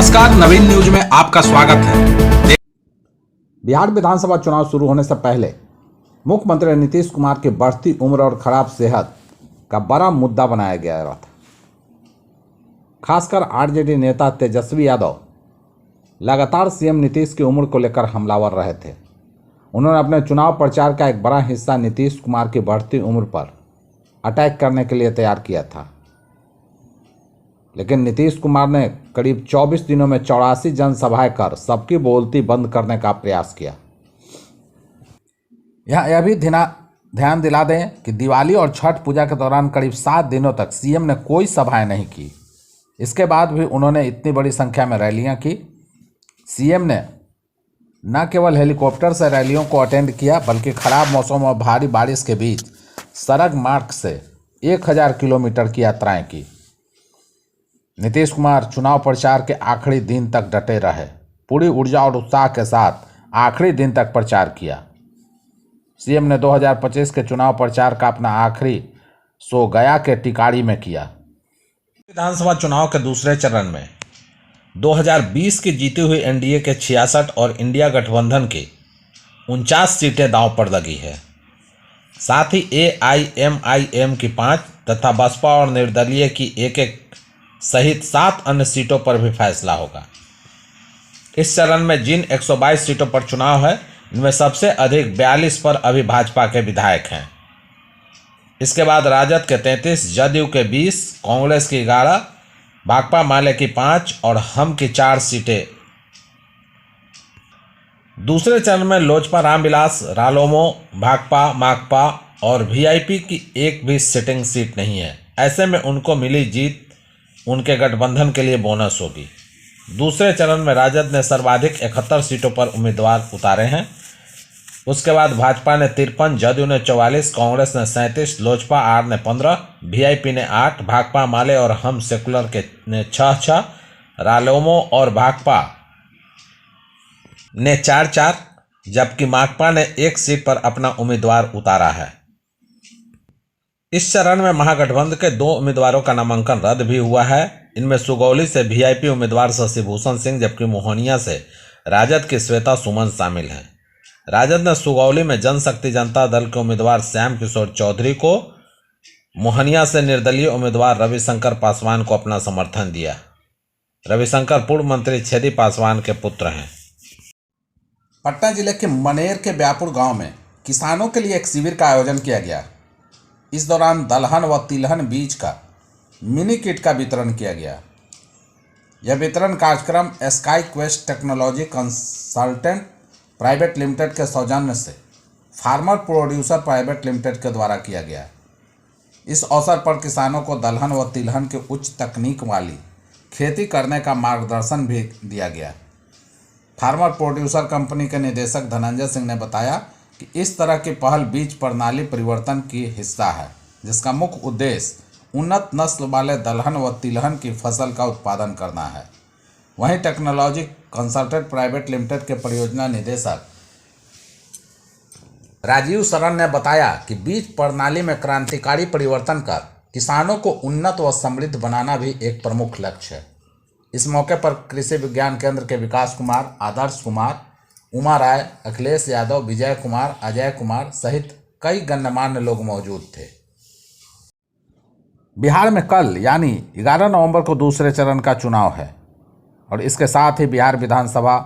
नमस्कार, नवीन न्यूज में आपका स्वागत है। बिहार विधानसभा चुनाव शुरू होने से पहले मुख्यमंत्री नीतीश कुमार की बढ़ती उम्र और खराब सेहत का बड़ा मुद्दा बनाया गया था। खासकर आरजेडी नेता तेजस्वी यादव लगातार सीएम नीतीश की उम्र को लेकर हमलावर रहे थे। उन्होंने अपने चुनाव प्रचार का एक बड़ा हिस्सा नीतीश कुमार की बढ़ती उम्र पर अटैक करने के लिए तैयार किया था, लेकिन नीतीश कुमार ने करीब 24 दिनों में 84 जनसभाएं कर सबकी बोलती बंद करने का प्रयास किया। यह भी ध्यान दिला दें कि दिवाली और छठ पूजा के दौरान करीब 7 दिनों तक सीएम ने कोई सभाएं नहीं की। इसके बाद भी उन्होंने इतनी बड़ी संख्या में रैलियां की। सीएम ने न केवल हेलीकॉप्टर से रैलियों को अटेंड किया, बल्कि खराब मौसम और भारी बारिश के बीच सड़क मार्ग से 1000 किलोमीटर की यात्राएं की। नीतीश कुमार चुनाव प्रचार के आखिरी दिन तक डटे रहे, पूरी ऊर्जा और उत्साह के साथ आखिरी दिन तक प्रचार किया। सीएम ने 2025 के चुनाव प्रचार का अपना आखिरी शो गया के टिकारी में किया। विधानसभा चुनाव के दूसरे चरण में 2020 की जीती हुई एनडीए के 66 और इंडिया गठबंधन की 49 सीटें दांव पर लगी है। साथ ही एआईएमआईएम की 5 तथा बसपा और निर्दलीय की एक सहित 7 अन्य सीटों पर भी फैसला होगा। इस चरण में जिन 122 सीटों पर चुनाव है, इनमें सबसे अधिक 42 पर अभी भाजपा के विधायक हैं। इसके बाद राजद के 33, जदयू के 20, कांग्रेस की 11, भाकपा माले की 5 और हम की 4 सीटें। दूसरे चरण में लोजपा रामविलास, रालोमो, भाकपा, माकपा और वीआईपी की एक भी सिटिंग सीट नहीं है। ऐसे में उनको मिली जीत उनके गठबंधन के लिए बोनस होगी। दूसरे चरण में राजद ने सर्वाधिक 71 सीटों पर उम्मीदवार उतारे हैं। उसके बाद भाजपा ने 53, जदयू ने 44, कांग्रेस ने 37, लोजपा आर ने 15, वीआईपी ने 8, भाकपा माले और हम सेकुलर के ने 6, रालोमो और भाकपा ने 4, जबकि माकपा ने 1 सीट पर अपना उम्मीदवार उतारा है। इस चरण में महागठबंधन के 2 उम्मीदवारों का नामांकन रद्द भी हुआ है। इनमें सुगौली से वीआईपी उम्मीदवार शशि भूषण सिंह, जबकि मोहनिया से राजद की श्वेता सुमन शामिल हैं। राजद ने सुगौली में जनशक्ति जनता दल के उम्मीदवार श्याम किशोर चौधरी को, मोहनिया से निर्दलीय उम्मीदवार रविशंकर पासवान को अपना समर्थन दिया। रविशंकर पूर्व मंत्री छेदी पासवान के पुत्र हैं। पटना जिले के मनेर के ब्यापुर गांव में किसानों के लिए एक शिविर का आयोजन किया गया। इस दौरान दलहन व तिलहन बीज का मिनी किट का वितरण किया गया। यह वितरण कार्यक्रम sky quest technology consultant private limited के सौजन्य से फार्मर प्रोड्यूसर प्राइवेट लिमिटेड के द्वारा किया गया। इस अवसर पर किसानों को दलहन व तिलहन की उच्च तकनीक वाली खेती करने का मार्गदर्शन भी दिया गया। फार्मर प्रोड्यूसर कंपनी के निदेशक धनंजय सिंह ने बताया कि इस तरह की पहल बीज प्रणाली परिवर्तन की हिस्सा है, जिसका मुख्य उद्देश्य उन्नत नस्ल वाले दलहन व तिलहन की फसल का उत्पादन करना है। वहीं टेक्नोलॉजी कंसल्टेंट प्राइवेट लिमिटेड के परियोजना निदेशक राजीव शरण ने बताया कि बीज प्रणाली में क्रांतिकारी परिवर्तन कर किसानों को उन्नत व समृद्ध बनाना भी एक प्रमुख लक्ष्य है। इस मौके पर कृषि विज्ञान केंद्र के विकास कुमार, आदर्श कुमार, उमा राय, अखिलेश यादव, विजय कुमार, अजय कुमार सहित कई गणमान्य लोग मौजूद थे। बिहार में कल यानी 11 नवंबर को दूसरे चरण का चुनाव है और इसके साथ ही बिहार विधानसभा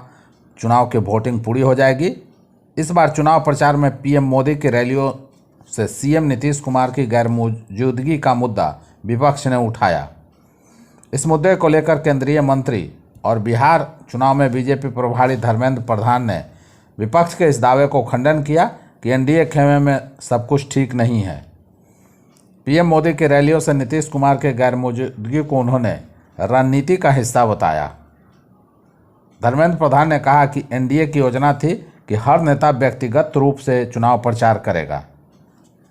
चुनाव की वोटिंग पूरी हो जाएगी। इस बार चुनाव प्रचार में पीएम मोदी की रैलियों से सीएम नीतीश कुमार की गैर मौजूदगी का मुद्दा विपक्ष ने उठाया। इस मुद्दे को लेकर केंद्रीय मंत्री और बिहार चुनाव में बीजेपी प्रभारी धर्मेंद्र प्रधान ने विपक्ष के इस दावे को खंडन किया कि एनडीए खेमे में सब कुछ ठीक नहीं है। पीएम मोदी की रैलियों से नीतीश कुमार के गैर मौजूदगी को उन्होंने रणनीति का हिस्सा बताया। धर्मेंद्र प्रधान ने कहा कि एनडीए की योजना थी कि हर नेता व्यक्तिगत रूप से चुनाव प्रचार करेगा।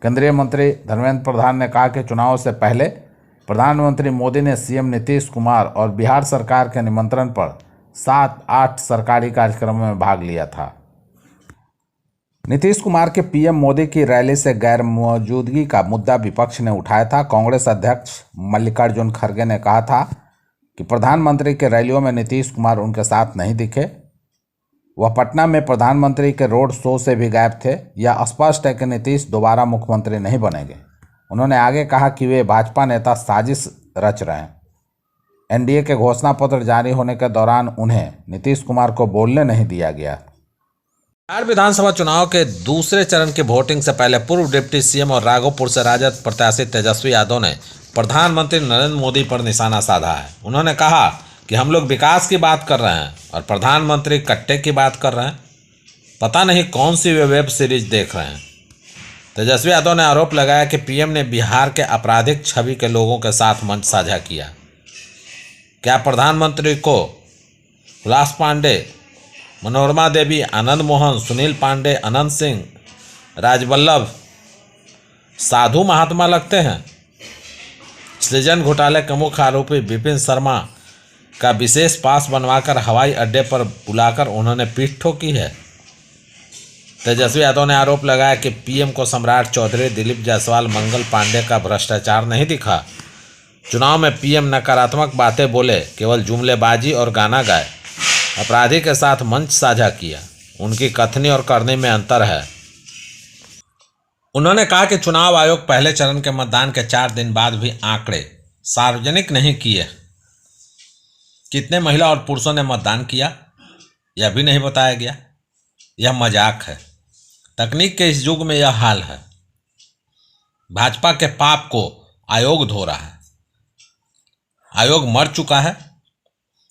केंद्रीय मंत्री धर्मेंद्र प्रधान ने कहा कि चुनाव से पहले प्रधानमंत्री मोदी ने सीएम नीतीश कुमार और बिहार सरकार के निमंत्रण पर 7-8 सरकारी कार्यक्रमों में भाग लिया था। नीतीश कुमार के पीएम मोदी की रैली से गैर मौजूदगी का मुद्दा विपक्ष ने उठाया था। कांग्रेस अध्यक्ष मल्लिकार्जुन खड़गे ने कहा था कि प्रधानमंत्री के रैलियों में नीतीश कुमार उनके साथ नहीं दिखे। वह पटना में प्रधानमंत्री के रोड शो से भी गायब थे। यह स्पष्ट है कि नीतीश दोबारा मुख्यमंत्री नहीं बनेंगे। उन्होंने आगे कहा कि वे भाजपा नेता साजिश रच रहे हैं। एनडीए के घोषणा पत्र जारी होने के दौरान उन्हें नीतीश कुमार को बोलने नहीं दिया गया। बिहार विधानसभा चुनाव के दूसरे चरण की वोटिंग से पहले पूर्व डिप्टी सीएम और राघोपुर से राजद प्रत्याशी तेजस्वी यादव ने प्रधानमंत्री नरेंद्र मोदी पर निशाना साधा है। उन्होंने कहा कि हम लोग विकास की बात कर रहे हैं और प्रधानमंत्री कट्टे की बात कर रहे हैं। पता नहीं कौन सी वे वेब सीरीज देख रहे हैं। तेजस्वी यादव ने आरोप लगाया कि पीएम ने बिहार के आपराधिक छवि के लोगों के साथ मंच साझा किया। क्या प्रधानमंत्री को हुलास पांडे, मनोरमा देवी, आनंद मोहन, सुनील पांडे, अनंत सिंह, राजवल्लभ साधु महात्मा लगते हैं? सृजन घोटाले के मुख्य आरोपी विपिन शर्मा का विशेष पास बनवाकर हवाई अड्डे पर बुलाकर उन्होंने पीठ ठोकी है। तेजस्वी यादव ने आरोप लगाया कि पीएम को सम्राट चौधरी, दिलीप जायसवाल, मंगल पांडे का भ्रष्टाचार नहीं दिखा। चुनाव में पीएम नकारात्मक बातें बोले, केवल जुमलेबाजी और गाना गाए, अपराधी के साथ मंच साझा किया। उनकी कथनी और करनी में अंतर है। उन्होंने कहा कि चुनाव आयोग पहले चरण के मतदान के 4 दिन बाद भी आंकड़े सार्वजनिक नहीं किए। कितने महिला और पुरुषों ने मतदान किया यह भी नहीं बताया गया। यह मजाक है। तकनीक के इस युग में यह हाल है। भाजपा के पाप को आयोग धो रहा है। आयोग मर चुका है।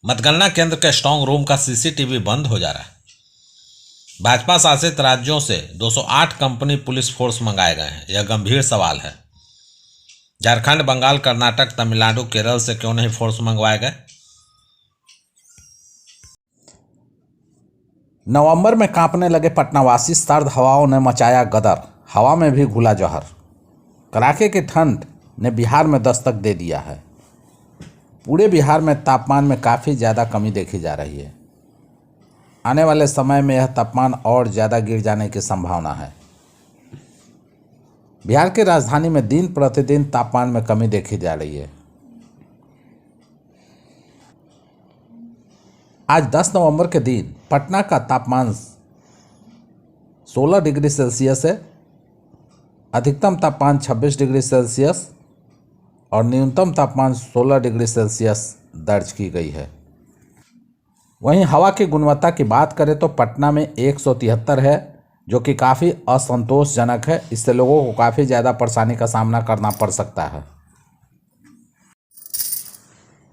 मतगणना केंद्र के स्ट्रांग रूम का सीसीटीवी बंद हो जा रहा है। भाजपा शासित राज्यों से 208 कंपनी पुलिस फोर्स मंगाए गए हैं। यह गंभीर सवाल है। झारखंड, बंगाल, कर्नाटक, तमिलनाडु, केरल से क्यों नहीं फोर्स मंगवाए गए? नवंबर में कांपने लगे पटनावासी, सर्द हवाओं ने मचाया गदर, हवा में भी घुला जहर। कड़ाके की ठंड ने बिहार में दस्तक दे दिया है। पूरे बिहार में तापमान में काफ़ी ज़्यादा कमी देखी जा रही है। आने वाले समय में यह तापमान और ज़्यादा गिर जाने की संभावना है। बिहार की राजधानी में दिन प्रतिदिन तापमान में कमी देखी जा रही है। आज 10 नवंबर के दिन पटना का तापमान 16 डिग्री सेल्सियस है। अधिकतम तापमान 26 डिग्री सेल्सियस और न्यूनतम तापमान 16 डिग्री सेल्सियस दर्ज की गई है। वहीं हवा की गुणवत्ता की बात करें तो पटना में 173 है, जो कि काफ़ी असंतोषजनक है। इससे लोगों को काफ़ी ज़्यादा परेशानी का सामना करना पड़ सकता है।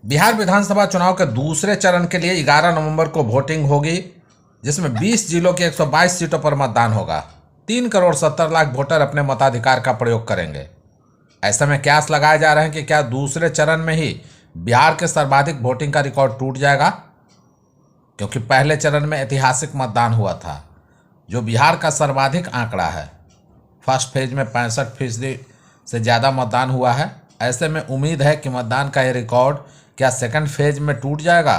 बिहार विधानसभा चुनाव के दूसरे चरण के लिए 11 नवंबर को वोटिंग होगी, जिसमें 20 जिलों की 122 सीटों पर मतदान होगा। 3 करोड़ 70 लाख वोटर अपने मताधिकार का प्रयोग करेंगे। ऐसे में कयास लगाए जा रहे हैं कि क्या दूसरे चरण में ही बिहार के सर्वाधिक वोटिंग का रिकॉर्ड टूट जाएगा, क्योंकि पहले चरण में ऐतिहासिक मतदान हुआ था, जो बिहार का सर्वाधिक आंकड़ा है। फर्स्ट फेज में 65% से ज़्यादा मतदान हुआ है। ऐसे में उम्मीद है कि मतदान का ये रिकॉर्ड क्या सेकंड फेज में टूट जाएगा।